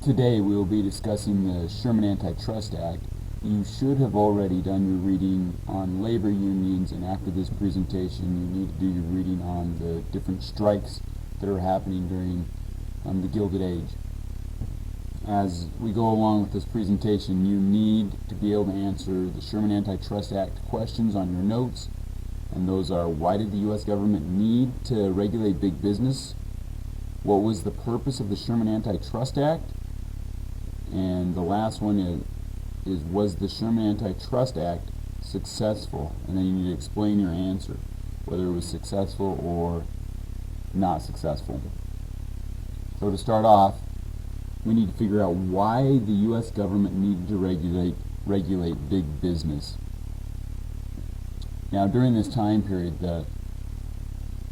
Today we will be discussing the Sherman Antitrust Act. You should have already done your reading on labor unions, and after this presentation you need to do your reading on the different strikes that are happening during the Gilded Age. As we go along with this presentation, you need to be able to answer the Sherman Antitrust Act questions on your notes, and those are: why did the U.S. government need to regulate big business? What was the purpose of the Sherman Antitrust Act? And the last one is was the Sherman Antitrust Act successful? And then you need to explain your answer, whether it was successful or not successful. So to start off, we need to figure out why the U.S. government needed to regulate big business. Now, during this time period, the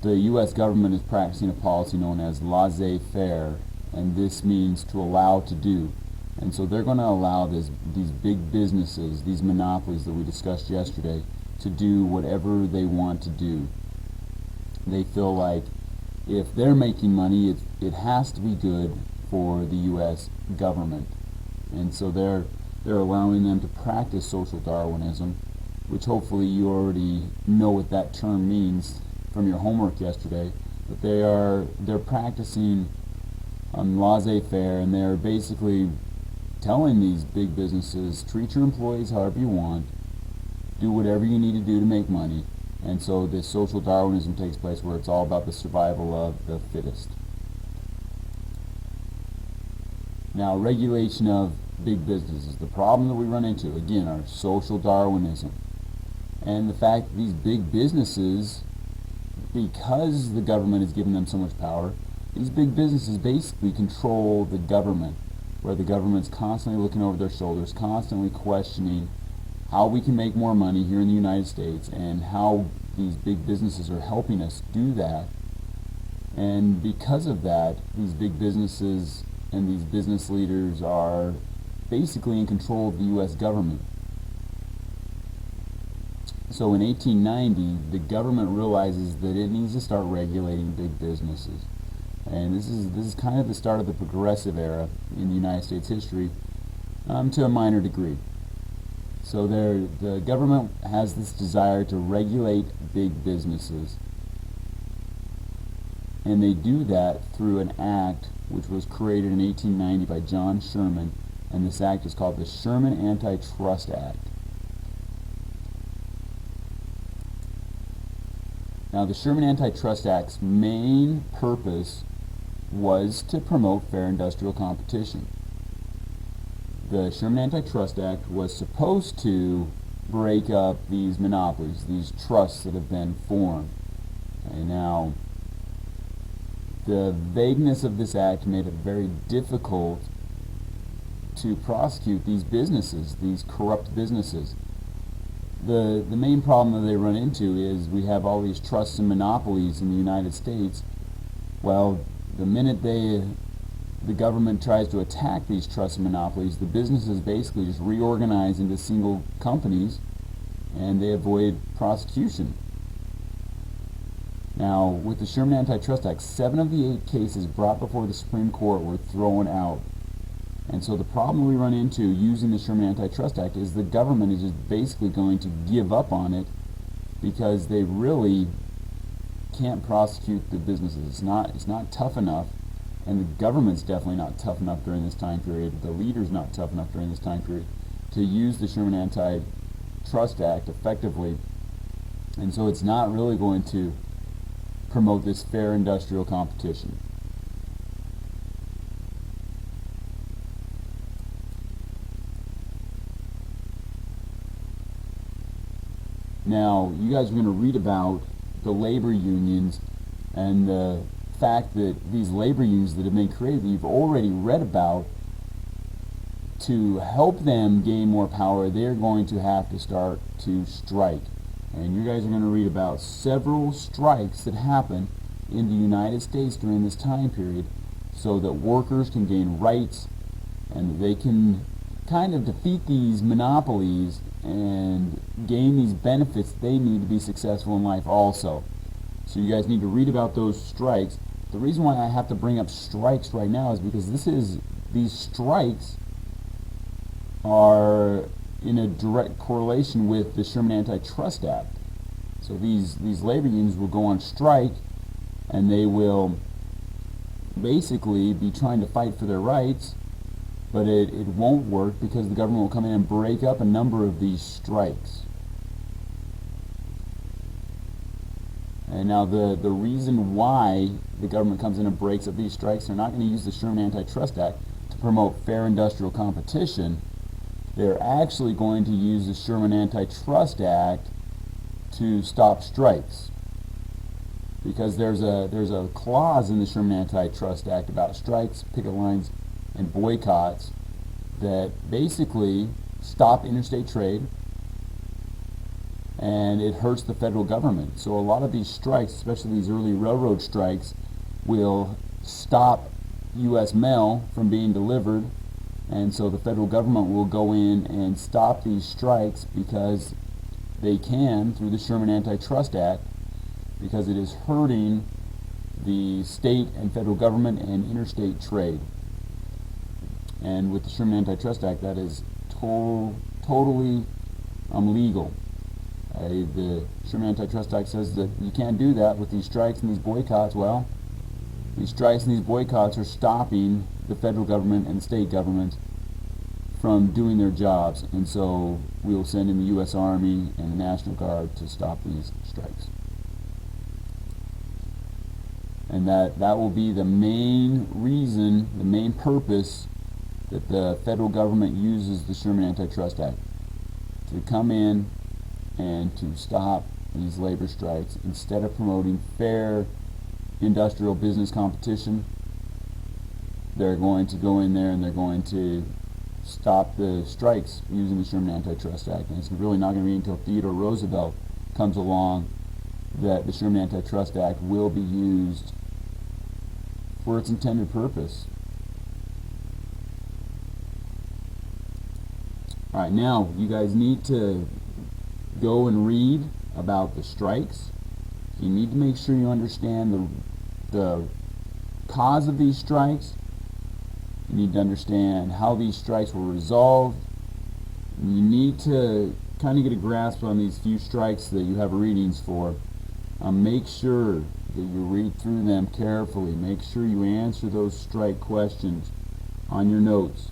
U.S. government is practicing a policy known as laissez-faire, and this means to allow to do. And so they're going to allow these big businesses, these monopolies that we discussed yesterday, to do whatever they want to do. They feel like if they're making money, it has to be good for the U.S. government. And so they're allowing them to practice social Darwinism, which hopefully you already know what that term means from your homework yesterday. But they're practicing laissez-faire, and they're basically telling these big businesses, treat your employees however you want, do whatever you need to do to make money. And so this social Darwinism takes place, where it's all about the survival of the fittest. Now, regulation of big businesses. The problem that we run into, again, are social Darwinism. And the fact that these big businesses, because the government has given them so much power, these big businesses basically control the government, where the government's constantly looking over their shoulders, constantly questioning how we can make more money here in the United States and how these big businesses are helping us do that. And because of that, these big businesses and these business leaders are basically in control of the U.S. government. So in 1890, the government realizes that it needs to start regulating big businesses. And this is kind of the start of the progressive era in the United States history, to a minor degree. So the government has this desire to regulate big businesses. And they do that through an act which was created in 1890 by John Sherman, and this act is called the Sherman Antitrust Act. Now, the Sherman Antitrust Act's main purpose was to promote fair industrial competition. The Sherman Antitrust Act was supposed to break up these monopolies, these trusts that have been formed. And now, the vagueness of this act made it very difficult to prosecute these businesses, these corrupt businesses. The main problem that they run into is we have all these trusts and monopolies in the United States. Well, the minute the government tries to attack these trusts and monopolies, the businesses basically just reorganize into single companies, and they avoid prosecution. Now, with the Sherman Antitrust Act, 7 of the 8 cases brought before the Supreme Court were thrown out. And so the problem we run into using the Sherman Antitrust Act is the government is just basically going to give up on it, because they really can't prosecute the businesses. It's not tough enough, and the government's definitely not tough enough during this time period. The leader's not tough enough during this time period to use the Sherman Antitrust Act effectively. And so it's not really going to promote this fair industrial competition. Now, you guys are going to read about the labor unions and the fact that these labor unions that have been created, that you've already read about, to help them gain more power, they're going to have to start to strike. And you guys are going to read about several strikes that happen in the United States during this time period, so that workers can gain rights and they can kind of defeat these monopolies and gain these benefits they need to be successful in life also. So you guys need to read about those strikes. The reason why I have to bring up strikes right now is because this is these strikes are in a direct correlation with the Sherman Antitrust Act. So these labor unions will go on strike, and they will basically be trying to fight for their rights, but it won't work because the government will come in and break up a number of these strikes. And now the reason why the government comes in and breaks up these strikes, they're not going to use the Sherman Antitrust Act to promote fair industrial competition. They're actually going to use the Sherman Antitrust Act to stop strikes. Because there's a clause in the Sherman Antitrust Act about strikes, picket lines, and boycotts that basically stop interstate trade, and it hurts the federal government. So a lot of these strikes, especially these early railroad strikes, will stop U.S. mail from being delivered, and so the federal government will go in and stop these strikes because they can through the Sherman Antitrust Act, because it is hurting the state and federal government and interstate trade. And with the Sherman Antitrust Act, that is totally legal. The Sherman Antitrust Act says that you can't do that with these strikes and these boycotts. Well, these strikes and these boycotts are stopping the federal government and state government from doing their jobs, and so we will send in the U.S. Army and the National Guard to stop these strikes. And that will be the main reason, the main purpose that the federal government uses the Sherman Antitrust Act, to come in and to stop these labor strikes. Instead of promoting fair industrial business competition, they're going to go in there and they're going to stop the strikes using the Sherman Antitrust Act. And it's really not going to be until Theodore Roosevelt comes along that the Sherman Antitrust Act will be used for its intended purpose. Alright, now you guys need to go and read about the strikes. You need to make sure you understand the cause of these strikes. You need to understand how these strikes were resolved. And you need to kind of get a grasp on these few strikes that you have readings for. Make sure that you read through them carefully. Make sure you answer those strike questions on your notes.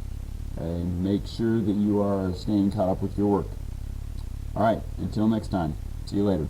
And make sure that you are staying caught up with your work. Alright, until next time. See you later.